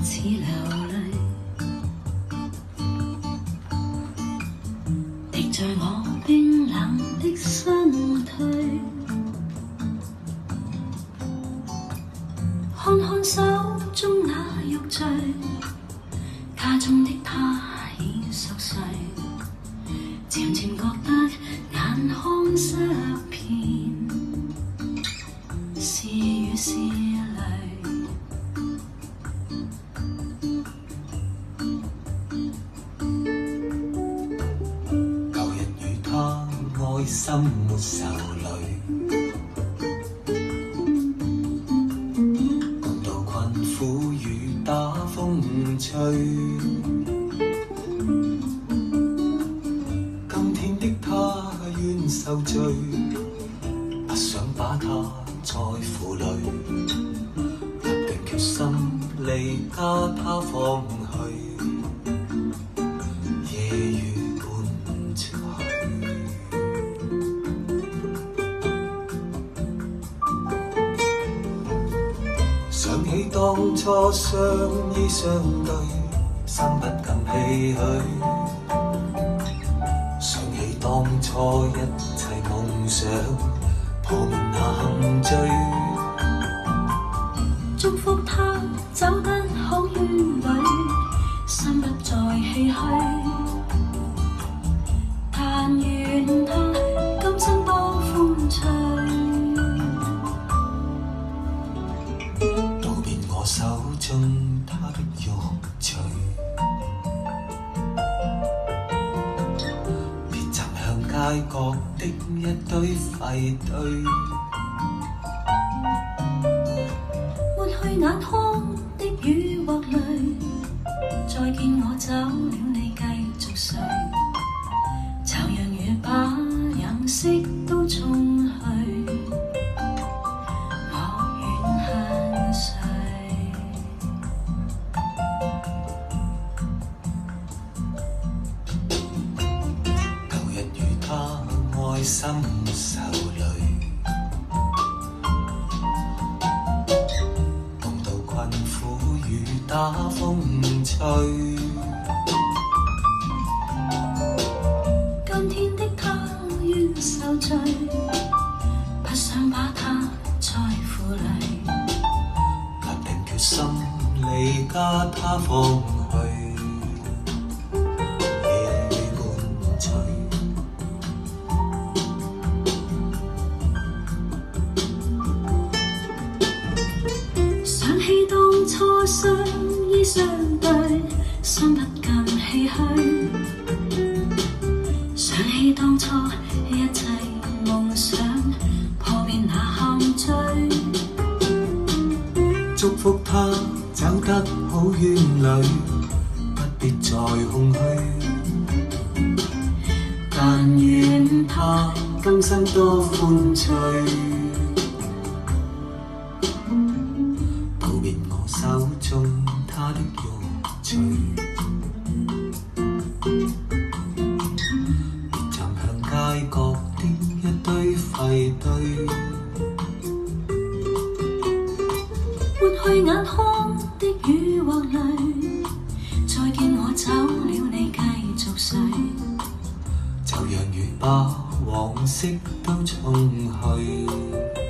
似流淚，滴在我冰冷的身軀。看看手中那玉墜，家中的他已熟睡，漸漸覺得眼眶濕遍，是雨是淚。舊日與他愛心沒受累，共度困苦與打風吹。今天的他願受罪，不想把他再負累，立定決心離家他方去，夜雨伴隨。想起當初相依相對，心不禁唏噓。想起當初一切夢想，破滅那陷阱。祝福他走得好運裏，心不再唏噓。但願他今生多歡趣。道別我手中他的玉墜，別贈向街角的一堆廢堆。抹去眼眶的雨或淚，再見我走了你繼續睡，就讓雨把顏色都沖去，我願向誰？舊日與他愛心受累，共度困苦與打風吹。今天的他願受罪，不想把他再負累，立定決心離家他方去，夜雨伴隨。想起當初相依相對，心不禁唏噓。想起當初一切夢想，破滅那陷阱。祝福他走得好運裏，不必再空虛。但願他今生多歡趣，道別我手中他的玉墜，別贈向街角的一堆廢堆。抹去眼眶的雨或淚，再見我走了你繼續睡，就讓雨把往昔都沖去。